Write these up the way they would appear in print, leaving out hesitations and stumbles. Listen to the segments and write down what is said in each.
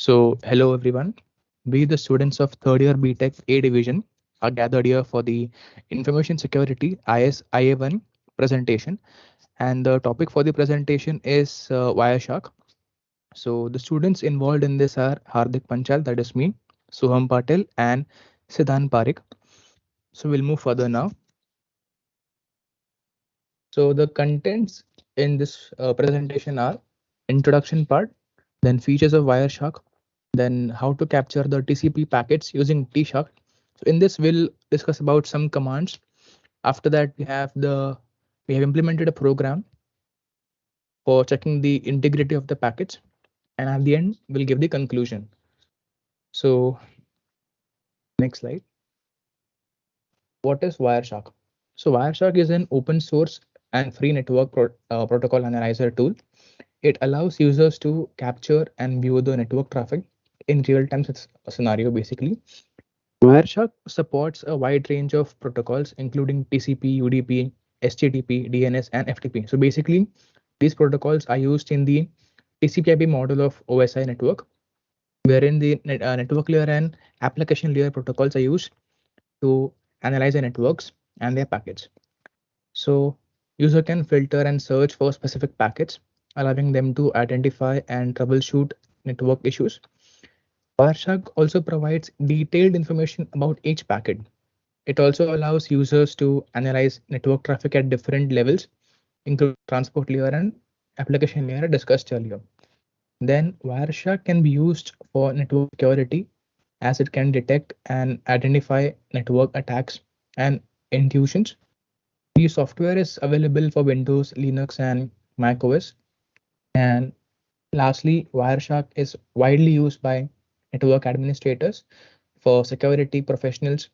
Hello everyone. We, the students of third year BTech A division, are gathered here for the Information Security IS IA1 presentation. And the topic for the presentation is Wireshark. So, the students involved in this are Hardik Panchal, that is me, Soham Patil, and Siddhant Parekh. So, we'll move further now. So, the contents in this presentation are introduction part, then features of Wireshark, then how to capture the TCP packets using T-Shark. So in this, we'll discuss about some commands. After that, we have implemented a program for checking the integrity of the packets, and at the end, we'll give the conclusion. So next slide. What is Wireshark? So Wireshark is an open source and free network protocol analyzer tool. It allows users to capture and view the network traffic in real time scenario basically. Wireshark supports a wide range of protocols, including TCP, UDP, HTTP, DNS, and FTP. So basically, these protocols are used in the TCP/IP model of OSI network, wherein the network layer and application layer protocols are used to analyze the networks and their packets. So user can filter and search for specific packets, allowing them to identify and troubleshoot network issues. Wireshark also provides detailed information about each packet. It also allows users to analyze network traffic at different levels, including transport layer and application layer discussed earlier. Then Wireshark can be used for network security as it can detect and identify network attacks and intrusions. The software is available for Windows, Linux, and Mac OS. And lastly, Wireshark is widely used by network administrators for security professionals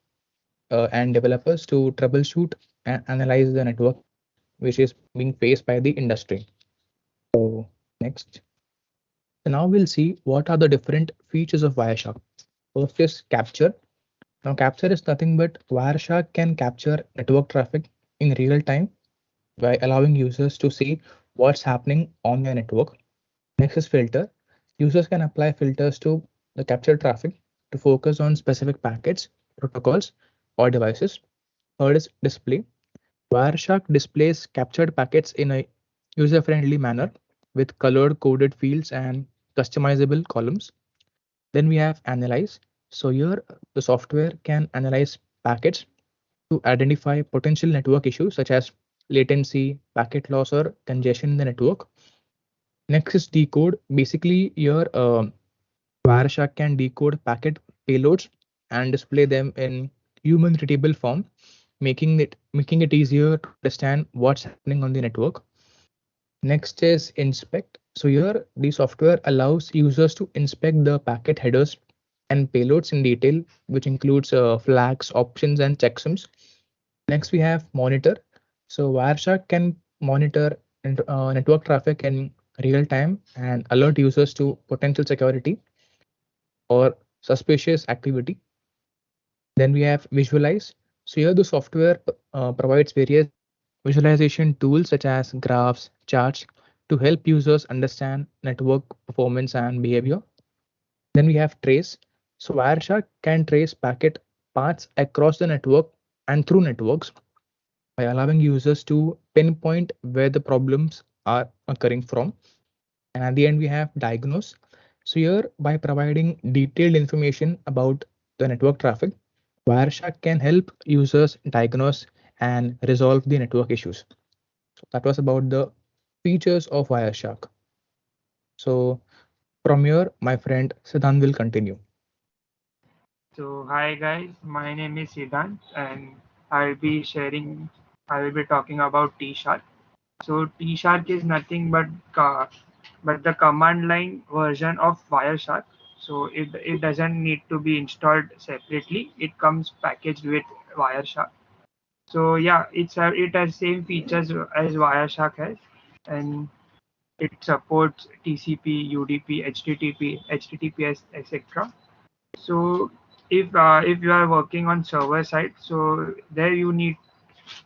and developers to troubleshoot and analyze the network which is being faced by the industry. So next. So now we'll see what are the different features of Wireshark. First is capture. Now capture is nothing but Wireshark can capture network traffic in real time by allowing users to see what's happening on their network. Next is filter. Users can apply filters to the captured traffic to focus on specific packets, protocols, or devices. Third is display. Wireshark displays captured packets in a user-friendly manner with colored coded fields and customizable columns. Then we have analyze. So here the software can analyze packets to identify potential network issues such as latency, packet loss, or congestion in the network. Next is decode. Basically, here Wireshark can decode packet payloads and display them in human readable form, making it easier to understand what's happening on the network. Next is inspect. So here the software allows users to inspect the packet headers and payloads in detail, which includes flags, options, and checksums. Next we have monitor. So Wireshark can monitor network traffic in real time and alert users to potential security or suspicious activity. Then we have visualize. So here the software provides various visualization tools such as graphs, charts to help users understand network performance and behavior. Then we have trace. So Wireshark can trace packet paths across the network and through networks by allowing users to pinpoint where the problems are occurring from. And at the end, we have diagnose. So here, by providing detailed information about the network traffic, Wireshark can help users diagnose and resolve the network issues. So that was about the features of Wireshark. So from here, my friend Siddhant will continue. So hi guys, my name is Siddhant and I'll be sharing, I will be talking about T-Shark. So T-Shark is nothing but the command line version of Wireshark. So it doesn't need to be installed separately. It comes packaged with Wireshark. So yeah, it has same features as Wireshark has, and it supports TCP, UDP, HTTP, HTTPS, etc. So if you are working on server side, so there you need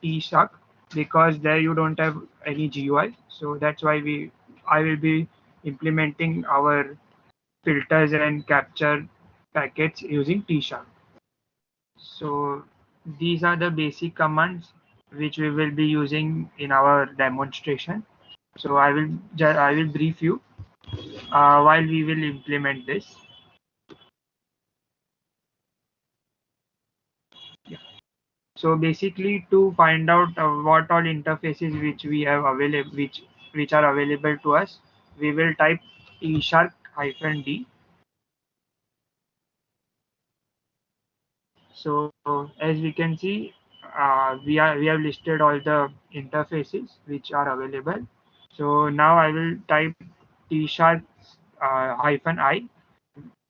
T-Shark because there you don't have any GUI. So that's why I will be implementing our filters and capture packets using T-Shark. So these are the basic commands which we will be using in our demonstration. So I will brief you while we will implement this. Yeah. So basically, to find out what all interfaces which we have available, which are available to us, we will type tshark -d. So as we can see, we have listed all the interfaces which are available. So now I will type tshark -I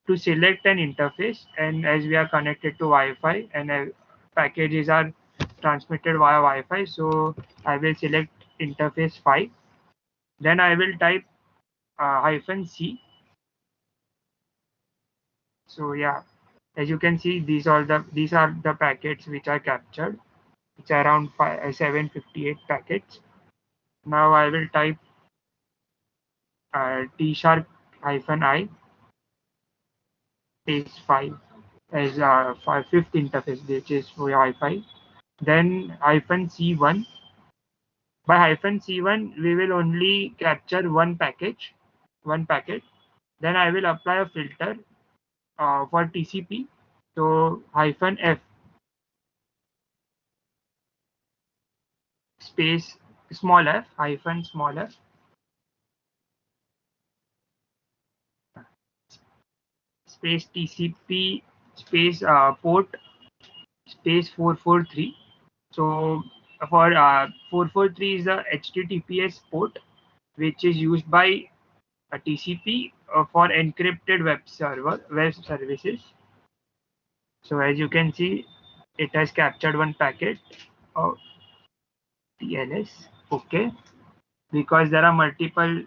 to select an interface, and as we are connected to Wi-Fi and packages are transmitted via Wi-Fi, so I will select interface 5. Then I will type -C. So yeah, as you can see, these are the packets which are captured. It's around 758 packets. Now I will type tshark -I space 5 as fifth interface, which is for Wi-Fi. Then -C1. By -C1, we will only capture one packet. Then I will apply a filter for TCP. So -F space small f small f space TCP space port space 443. So for 443 is the HTTPS port which is used by a TCP for encrypted web services. So as you can see, it has captured one packet of TLS. Okay, because there are multiple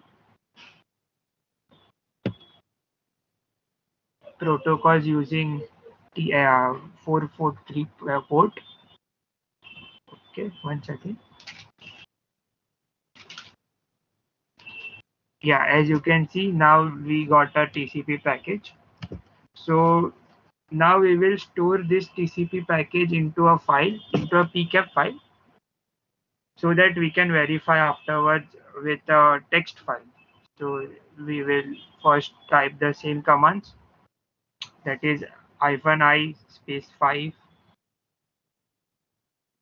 protocols using T 443 port. Okay, one second. Yeah, as you can see, now we got a TCP package. So now we will store this TCP package into a file, into a PCAP file, so that we can verify afterwards with a text file. So we will first type the same commands, that is -I space 5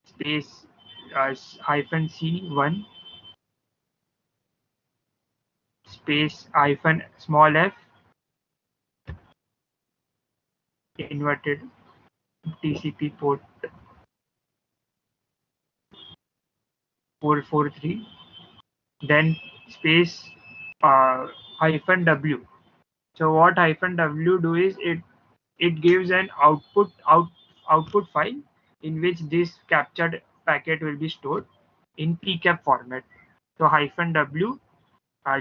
space -C1 space hyphen small f inverted TCP port 443, then space -W. So what -W do is it gives an output file in which this captured packet will be stored in PCAP format. So -W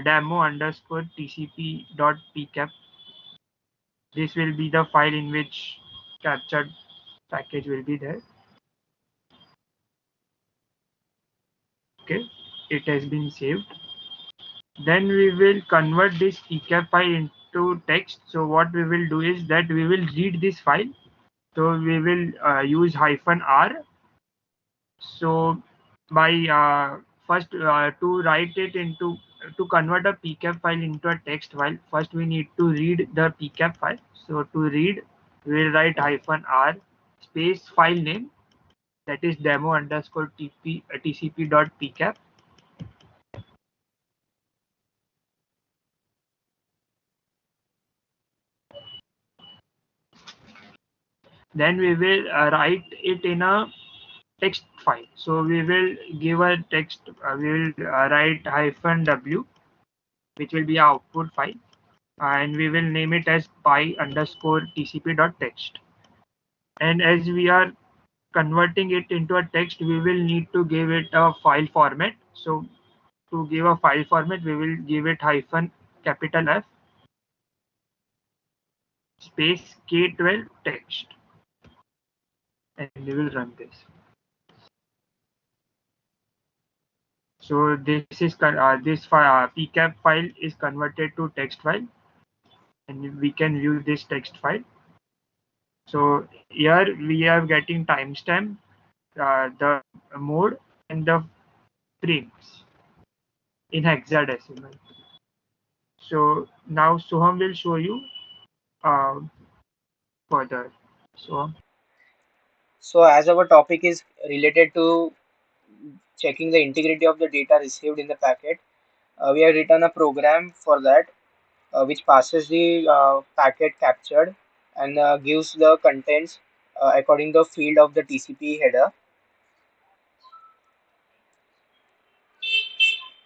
demo underscore TCP dot PCAP. This will be the file in which captured package will be there. Okay, it has been saved. Then we will convert this PCAP file into text. So what we will do is that we will read this file. So we will use -R. So by first to write it into to convert a PCAP file into a text file, first we need to read the PCAP file. So to read, we will write -R space file name, that is demo underscore TCP dot PCAP. Then we will write it in a text file. So we will give a text, we will write -W, which will be our output file, and we will name it as pi underscore TCP dot text. And as we are converting it into a text, we will need to give it a file format. So to give a file format, we will give it capital F space K12 text, and we will run this. So this is this PCAP file is converted to text file. and we can view this text file. So here we are getting timestamp, the mode, and the frames in hexadecimal. So now Soham will show you uh, further. So So as our topic is related to checking the integrity of the data received in the packet, we have written a program for that, which passes the packet captured and gives the contents according to the field of the TCP header.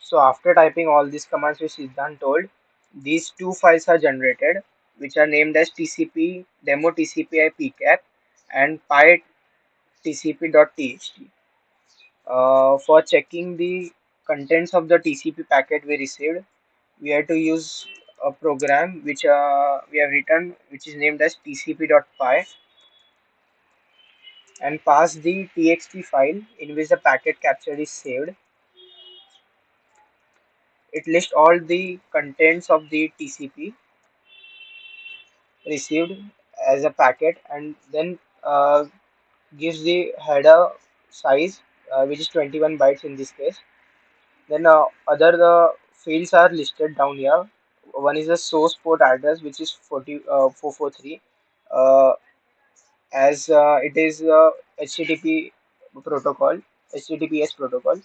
So after typing all these commands which Siddhant told, these two files are generated, which are named as TCP demo TCPI pcap and py tcp.txt. For checking the contents of the TCP packet we received, we have to use a program which we have written, which is named as tcp.py, and pass the txt file in which the packet captured is saved. It lists all the contents of the TCP received as a packet, and then gives the header size, which is 21 bytes in this case. Then other the fields are listed down here. One is the source port address, which is 443, uh, as it is HTTP protocol, HTTPS protocol.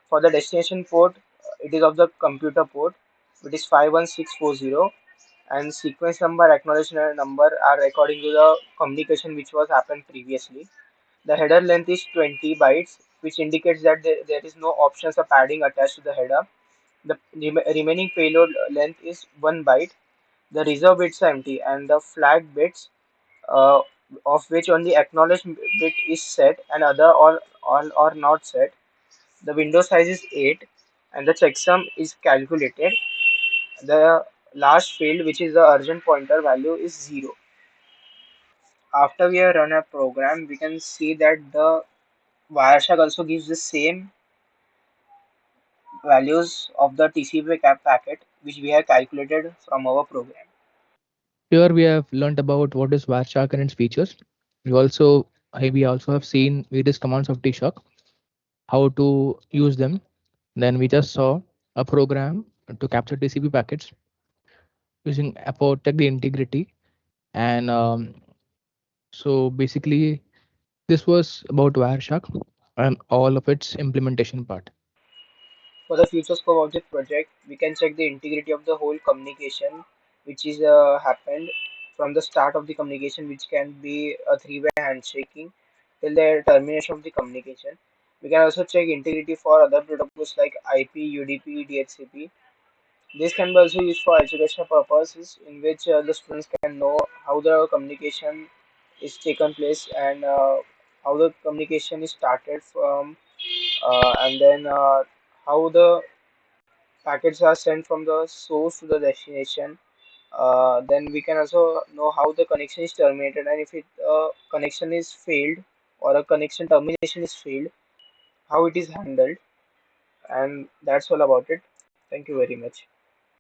For the destination port, it is of the computer port, which is 51640, and sequence number, acknowledgement number are according to the communication which was happened previously. The header length is 20 bytes, which indicates that there is no options of padding attached to the header. The remaining payload length is 1 byte. The reserve bits are empty, and the flag bits, uh, of which only acknowledged bit is set and other all are not set. The window size is 8, and the checksum is calculated. The last field, which is the urgent pointer value, is 0. After we have run a program, we can see that the Wireshark also gives the same values of the TCP cap packet which we have calculated from our program. Here we have learned about what is Wireshark and its features. We also have seen various commands of Tshock, how to use them. Then we just saw a program to capture TCP packets using protect the integrity. And so basically, this was about Wireshark and all of its implementation part. For the future scope of the project, we can check the integrity of the whole communication which is happened from the start of the communication, which can be a three-way handshaking till the termination of the communication. We can also check integrity for other protocols like IP, UDP, DHCP. This can be also used for educational purposes, in which the students can know how the communication is taken place, and how the communication is started from, and then how the packets are sent from the source to the destination. Then we can also know how the connection is terminated, and if it connection is failed or a connection termination is failed, how it is handled. And that's all about it. Thank you very much.